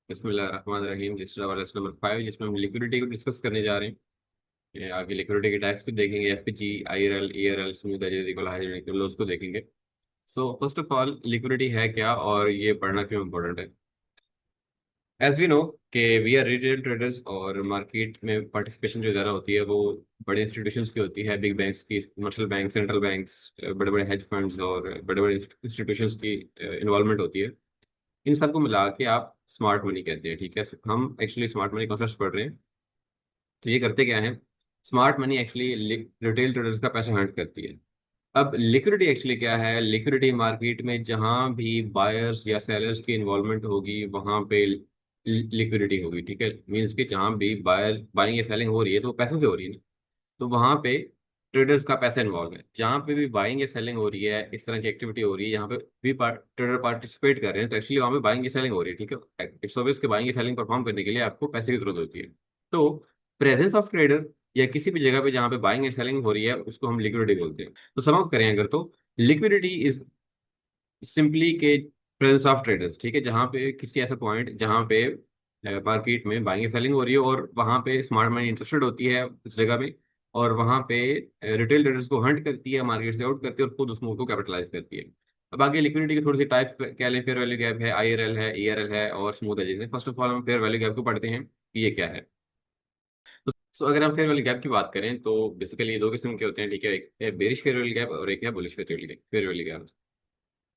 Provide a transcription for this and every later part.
बिस्मिल्लाहिर्रहमानिर्रहीम। नंबर 5 जिसमें हम लिक्विडिटी को डिस्कस करने जा रहे हैं। ये आगे लिक्विडिटी के टाइप्स को देखेंगे, FPG, IRL, ERL, smooth edges, equal hydrogen equal, उसको देखेंगे। So first of all, liquidity है क्या और ये पढ़ना क्यों इम्पोर्टेंट है। एज वी नो कि वी आर रिटेल ट्रेडर्स, और मार्केट में पार्टिसिपेशन जो ज़्यादा होती है वो बड़े इंस्टीट्यूशंस की होती है, बिग बैंक्स की, कमर्शियल बैंक, सेंट्रल बैंक्स, बड़े बड़े हेज फंड्स और बड़े बड़े इंस्टीट्यूशंस की इन्वॉल्वमेंट होती है। इन सबको मिला के आप स्मार्ट मनी कहते हैं, ठीक है। हम एक्चुअली स्मार्ट मनी कॉन्सेप्ट पढ़ रहे हैं। तो ये करते क्या है, smart money actually retail traders का पैसा हंट करती है। अब लिक्विडिटी एक्चुअली क्या है, लिक्विडिटी मार्केट में जहां भी बायर्स या सेलर्स की इन्वॉल्वमेंट होगी वहां पे लिक्विडिटी होगी, ठीक है। मीन्स कि जहां भी बायर बाइंग या सेलिंग हो रही है तो वो पैसों से हो रही है ना, तो वहां पे ट्रेडर्स का पैसा इन्वॉल्व है। जहां पे भी बाइंग या सेलिंग हो रही है, इस तरह की एक्टिविटी हो रही है, यहाँ पे भी ट्रेडर पार्टिसिपेट कर रहे हैं, तो एक्चुअली वहां पे बाइंग या सेलिंग हो रही है, ठीक है। इट्स ऑब्वियस कि बाइंग या सेलिंग परफॉर्म करने के लिए आपको पैसे की जरूरत होती है। तो प्रेजेंस ऑफ ट्रेडर या किसी भी जगह पे जहाँ पे बाइंग या सेलिंग हो रही है उसको हम लिक्विडिटी बोलते हैं। तो सम अप करें अगर, तो लिक्विडिटी इज सिंपली के प्रेजेंस ऑफ ट्रेडर्स, ठीक है। जहाँ पे किसी ऐसा पॉइंट जहाँ पे मार्केट में बाइंग सेलिंग हो रही है और वहाँ पे स्मार्ट मनी इंटरेस्टेड होती है उस जगह में, और वहाँ पे रिटेल ट्रेडर्स को हंट करती है, मार्केट से आउट करती है और खुद उस मूव को कैपिटलाइज करती है। अब आगे लिक्विडिटी की थोड़ी सी टाइप क्या लें, फेयर वैल्यू गैप है, आईआरएल है, ईआरएल है और स्मूथ एजेस है। फर्स्ट ऑफ ऑल हम फेयर वैल्यू गैप को पढ़ते हैं कि ये क्या है। तो अगर हम फेयर वैल्यू गैप की बात करें तो बेसिकली ये दो किस्म के होते हैं, ठीक है। एक है बेरिश फेयर वैल्यू गैप और एक है bullish fair value gap.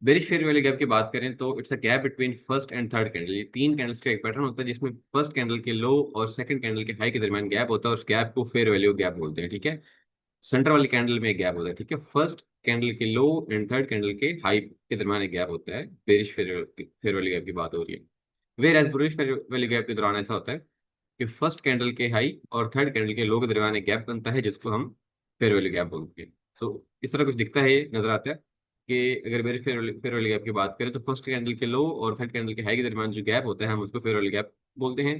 Bearish fair value gap की बात करें तो it's a gap between first and third candle. ये तीन कैंडल्स का एक पैटर्न होता है जिसमें फर्स्ट कैंडल के लो और सेकंड कैंडल के हाई के दरमियान गैप होता है, उस गैप को फेयर वैल्यू गैप बोलते हैं, ठीक है। सेंटर वाली कैंडल में एक गैप होता है, ठीक है। फर्स्ट कैंडल के लो एंड थर्ड कैंडल के हाई के दरमियान एक गैप होता है, बेरिश फेयर वैल्यू गैप की बात हो रही है। Whereas bullish fair value gap के दौरान ऐसा होता है कि फर्स्ट कैंडल के हाई और थर्ड कैंडल के लो के दरमियान एक गैप बनता है जिसको हम फेयर वैल्यू गैप बोलते हैं। तो इस तरह कुछ दिखता है, ये नजर आता है कि अगर मेरे फेयर वैल्यू गैप की बात करें तो फर्स्ट कैंडल के लो और थर्ड कैंडल के हाई के दरमियान जो गैप होता है हम उसको फेयर वैल्यू गैप बोलते हैं।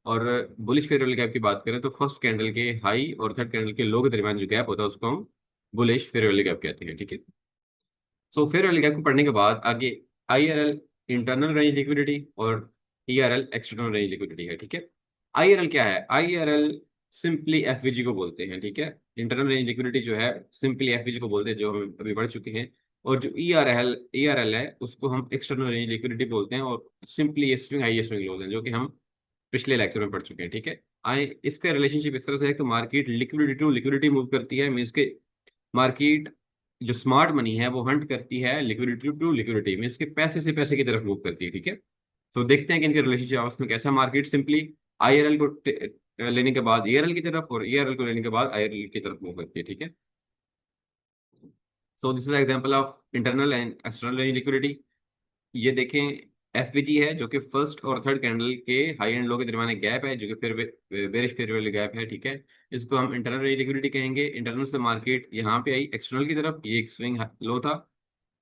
और बुलिश फेयर वैल्यू गैप की बात करें तो फर्स्ट कैंडल के हाई और थर्ड कैंडल के लो के दरमियान जो गैप होता है उसको हम बुलिश फेयर वैल्यू गैप कहते हैं, ठीक है। सो फेयर वैल्यू गैप को पढ़ने के बाद आगे आईआरएल इंटरनल रेंज लिक्विडिटी और ईआरएल एक्सटर्नल रेंज लिक्विडिटी है, ठीक है। आईआरएल क्या है, आईआरएल सिंपली एफवीजी को बोलते हैं, ठीक है। इंटरनल रेंज लिक्विडिटी जो है सिंपली एफवीजी को बोलते हैं, जो हम अभी पढ़ चुके हैं। और जो ईआरएल ईआरएल है उसको हम एक्सटर्नल रेंज लिक्विडिटी बोलते हैं, और सिंपली ये स्विंग हाई स्विंग लोज हैं जो कि हम पिछले लेक्चर में पढ़ चुके हैं, ठीक है। आए इसका रिलेशनशिप इस तरह से है कि market liquidity to liquidity move करती है, मीन्स के मार्केट जो स्मार्ट मनी है वो हंट करती है लिक्विडिटी टू लिक्विडिटी में, इसके पैसे से पैसे की तरफ मूव करती है, ठीक है। तो देखते हैं कि इनके रिलेशनशिप आपस में कैसा। मार्केट सिंपली आईआरएल को लेने के बाद ईआरएल की तरफ और ईआरएल को लेने के बाद आईआरएल की तरफ मूव करती है, ठीक है। So this is example of internal and external liquidity. ये देखें, एफवीजी है जो कि फर्स्ट और थर्ड कैंडल के हाई एंड लो के दरमियान एक गैप है जो कि फिर बेरिश फेयर वैल्यू गैप है, ठीक है। इसको हम इंटरनल लिक्विडिटी कहेंगे। इंटरनल से मार्केट यहाँ पे आई एक्सटर्नल की तरफ, ये एक स्विंग लो था,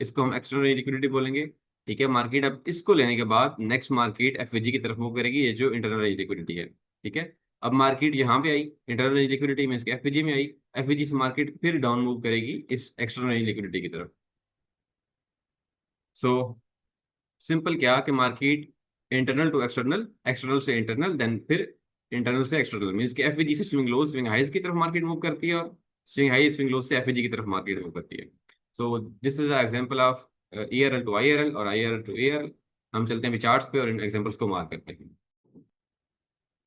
इसको हम एक्सटर्नल लिक्विडिटी बोलेंगे, ठीक है। मार्केट अब इसको लेने के बाद नेक्स्ट मार्केट एफवीजी की तरफ मूव करेगी, ये जो इंटरनल लिक्विडिटी है, ठीक है। अब मार्केट यहाँ पे आई, इंटरनल लिक्विडिटी में इसके एफवीजी में आई, एफवीजी से मार्केट फिर डाउन मूव करेगी इस एक्सटर्नल लिक्विडिटी की तरफ। सो सिंपल क्या कि market internal to external, external से इंटरनल, देन फिर इंटरनल से एक्सटर्नल, मींस कि एफवीजी से स्विंग लो स्विंग हाइज की तरफ मार्केट मूव करती है, और स्विंग हाई स्विंग लो से एफवीजी की तरफ मार्केट मूव करती है। So this is example of ERL to IRL और आईआरएल टू ईआरएल। हम चलते हैं चार्ट्स पे और इन एग्जांपल्स को मार्क करते हैं।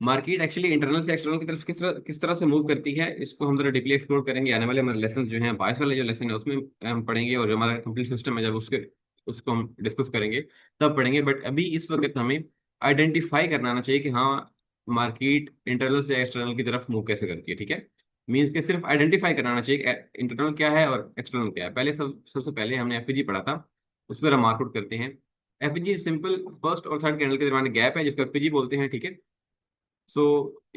मार्केट एक्चुअली इंटरनल से एक्सटर्नल की तरफ किस तरह से मूव करती है, इसको हम जरा डीपली एक्सप्लोर करेंगे। आने वाले हमारे लेसन जो हैं, बायस वाले जो लेसन है उसमें हम पढ़ेंगे, और जो हमारा कंप्लीट सिस्टम है जब उसके उसको हम डिस्कस करेंगे तब पढ़ेंगे। बट अभी इस वक्त हमें आइडेंटिफाई करना आना चाहिए कि हाँ, मार्केट इंटरनल से एक्सटर्नल की तरफ मूव कैसे करती है, ठीक है। मीन्स के सिर्फ आइडेंटिफाई कराना चाहिए कि इंटरनल क्या है और एक्सटर्नल क्या है। पहले सबसे पहले हमने एफपीजी पढ़ा था, उसको जरा मार्क आउट करते हैं। एफपीजी सिंपल फर्स्ट और थर्ड कैंडल के दरमियान गैप है जिसको एफपीजी बोलते हैं, ठीक है। सो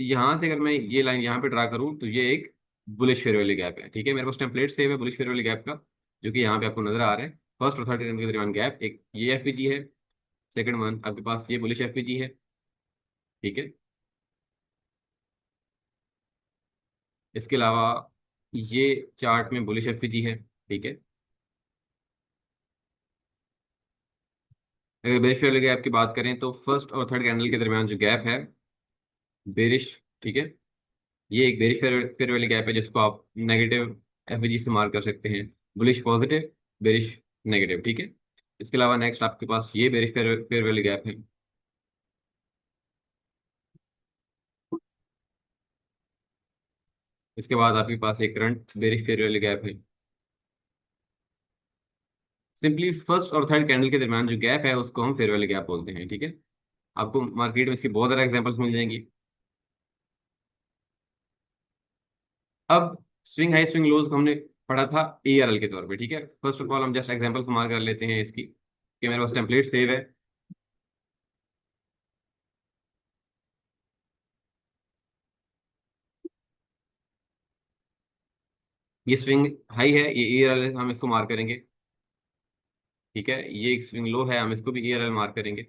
यहाँ से अगर मैं ये लाइन यहाँ पे ड्रा करूँ तो ये एक बुलिश फेयर वैल्यू गैप है, ठीक है। मेरे पास टेम्पलेट सेव है बुलिश फेयर वैल्यू गैप का, जो कि यहाँ पे आपको नजर आ रहा है। फर्स्ट और थर्ड के दरमियान गैप, एक ये एफपीजी है, सेकंड वन आपके पास ये बुलिश एफपीजी है, ठीक है। इसके अलावा ये चार्ट में बुलिश एफपीजी है, ठीक है। अगर बेरिश फेयर वाले गैप की बात करें तो फर्स्ट और थर्ड कैंडल के दरमियान जो गैप है, बेरिश, ठीक है, ये एक बेरिश फेयर फेयर वाली गैप है जिसको आप नेगेटिव एफवीजी से मार्क कर सकते हैं। बुलिश पॉजिटिव, बेरिश नेगेटिव, ठीक है। इसके अलावा नेक्स्ट आपके पास ये बेरिश फेयर फेयर वाली गैप है। इसके बाद आपके पास एक करंट बेरिश फेयर वाली गैप है। सिंपली फर्स्ट और थर्ड कैंडल के दरमियान जो गैप है उसको हम फेयर वाली गैप बोलते हैं, ठीक है। आपको मार्केट में इसकी बहुत सारे एग्जांपल्स मिल जाएंगी। अब स्विंग हाई स्विंग लोज को हमने पढ़ा था एआरएल के तौर पे, ठीक है। फर्स्ट ऑफ ऑल हम जस्ट एग्जांपल मार कर लेते हैं इसकी, कि मेरे पास टेम्पलेट सेव है। ये स्विंग हाई है, ये एआरएल है, हम इसको मार करेंगे, ठीक है। ये एक स्विंग लो है, हम इसको भी एआरएल मार करेंगे,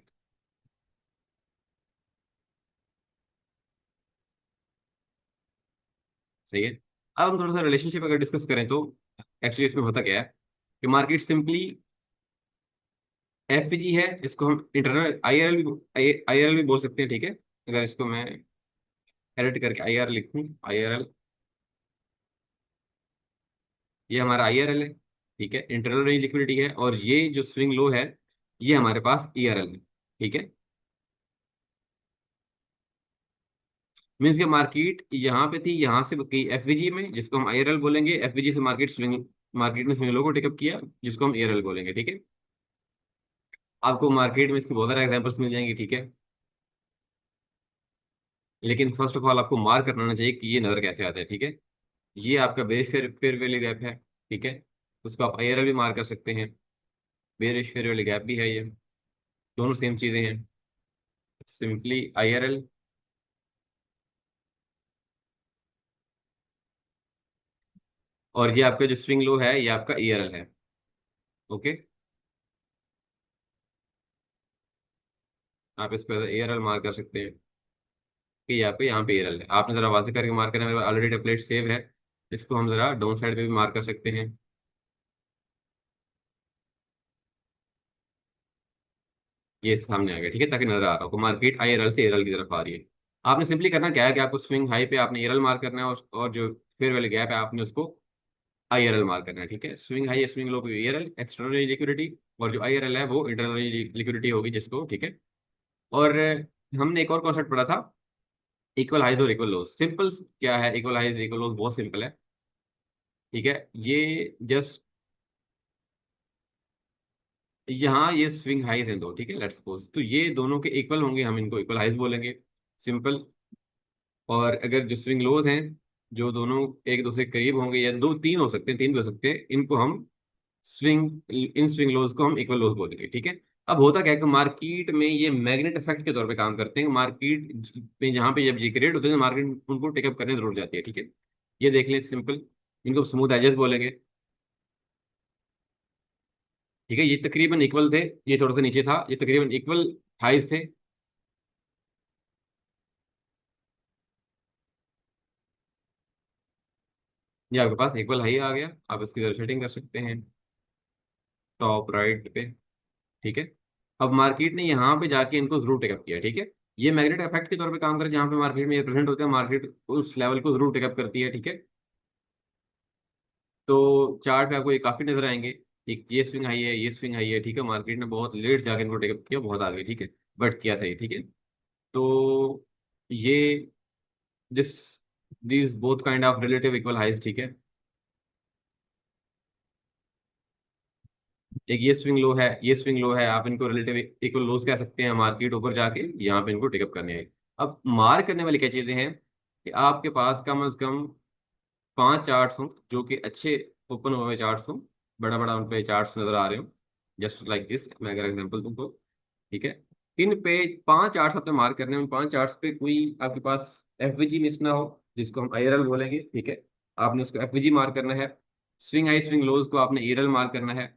सही है। अब हम थोड़ा सा रिलेशनशिप अगर डिस्कस करें तो एक्चुअली इसमें होता क्या है कि मार्केट सिंपली एफजी है, इसको हम इंटरनल आईआरएल भी आईआरएल भी बोल सकते हैं, ठीक है। अगर इसको मैं एडिट करके आईआर लिखूं, आईआरएल, ये हमारा आईआरएल है, ठीक है, इंटरनल रेंज लिक्विडिटी है। और ये जो स्विंग लो है ये हमारे पास ईआरएल है, ठीक है। मीन्स के मार्केट यहाँ पे थी, यहाँ से गई एफवीजी में जिसको हम आईआरएल बोलेंगे, एफवीजी से मार्केट स्विंग, मार्केट ने स्विंग लो को टेकअप किया जिसको हम एआरएल बोलेंगे, ठीक है। आपको मार्केट में इसके बहुत सारे एग्जांपल्स मिल जाएंगे, ठीक है। लेकिन फर्स्ट ऑफ ऑल आपको मार्क करना आना चाहिए कि ये नजर कैसे आता है, ठीक है। ये आपका bearish fair fair valley gap है, ठीक है। उसको आप आईआरएल भी मार्क कर सकते हैं, बेरिश फेयर वैली गैप भी है ये, दोनों सेम चीजें हैं। सिंपली आईआरएल, और ये आपका जो स्विंग लो है ये आपका ईआरएल है, ओके। आप इस पर ईआरएल मार्क कर सकते हैं कि ये आपका यहाँ पे ईआरएल है। आपने जरा वाज़ेह करके मार्क करना, मेरे पास ऑलरेडी टेम्पलेट सेव है। इसको हम जरा डाउन साइड पे भी मार्क कर सकते हैं। ये सामने आ गया, ठीक है, ताकि नजर आ रहा हो मार्केट आईआरएल से एआरएल की तरफ आ रही है। आपने सिंपली करना क्या है कि आपको स्विंग हाई पे आपने एआरएल मार्क करना है, और जो फेयर वाले गैप है आपने उसको आईआरएल मार्क करना है, ठीक है। स्विंग हाई या स्विंग लो पे एआरएल एक्सटर्नल लिक्विडिटी, और जो आईआरएल है वो इंटरनल लिक्विडिटी होगी जिसको, ठीक है। और हमने एक और कॉन्सेप्ट पढ़ा था, इक्वल हाइज और इक्वल लोज। सिंपल क्या है इक्वल हाइज इक्वल लोज, बहुत सिंपल है, ठीक है। ये जस्ट, यहाँ ये स्विंग हाइज हैं दो, ठीक है, लेट्स सपोज, तो ये दोनों के इक्वल होंगे, हम इनको इक्वल हाइज बोलेंगे, सिंपल। और अगर जो स्विंग लोज हैं, जो दोनों एक दूसरे के करीब होंगे, या दो तीन हो सकते हैं, तीन भी हो सकते हैं, इनको हम स्विंग, इन स्विंग लोज को हम इक्वल लोज बोलेंगे, ठीक है। अब होता क्या है कि मार्केट में ये मैग्नेट इफेक्ट के तौर पे काम करते हैं। मार्केट में जहाँ पे जब जी क्रिएट होते हैं मार्केट उनको टेकअप करने जरूर जाती है, ठीक है। ये देख लें, सिंपल, इनको स्मूथ एजेस बोलेंगे, ठीक है। ये तकरीबन इक्वल थे, ये थोड़ा सा नीचे था, ये तकरीबन इक्वल हाइज थे। ये आपके पास इक्वल हाई आ गया, आप इसकी जरा सेटिंग कर सकते हैं टॉप राइट पे, ठीक है। अब मार्केट ने यहाँ पे जाके इनको जरूर टेकअप किया, ठीक है। ये मैग्नेट इफेक्ट के तौर पे काम करे, जहाँ पे मार्केट में ये प्रेजेंट होते हैं, मार्केट उस लेवल को जरूर टेकअप करती है, ठीक है। तो चार्ट पे आपको ये काफी नजर आएंगे, एक ये स्विंग हाई है, ये स्विंग हाई है, ठीक है। मार्केट ने बहुत लेट जाके इनको टेकअप किया, बहुत आगे, ठीक है, बट किया सही, ठीक है। तो ये this these both kind of relative equal highs, ठीक है। एक ये स्विंग लो है, ये स्विंग लो है, आप इनको रिलेटिव इक्वल लोज कह सकते हैं। मार्केट ऊपर जाके यहाँ पे इनको टेकअप करने आए। अब मार्क करने वाली क्या चीजें हैं कि आपके पास कम से कम पांच चार्ट्स हों जो कि अच्छे ओपन हुए चार्ट्स हों, बड़ा बड़ा उन पे चार्ट्स नजर आ रहे हो, जस्ट लाइक दिस, मैं अगर एग्जांपल तुमको, ठीक है। इन पे पांच चार्ट्स आपने मार्क करने हैं, उन पांच चार्ट्स पे कोई आपके पास एफवीजी मिस ना हो, जिसको हम आईआरएल बोलेंगे, ठीक है। आपने उसको एफवीजी मार्क करना है। स्विंग हाई स्विंग लोज को आपने एआरएल मार्क करना है।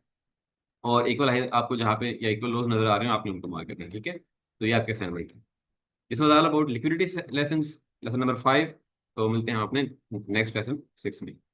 और इक्वल हाई आपको जहाँ पे या इक्वल लोज नजर आ रहे हो आपने उनको मार्क करना है, ठीक है। तो ये आपके असाइनमेंट है। This was all about liquidity lesson, lesson number 5। तो मिलते हैं आपने नेक्स्ट लेसन 6 में।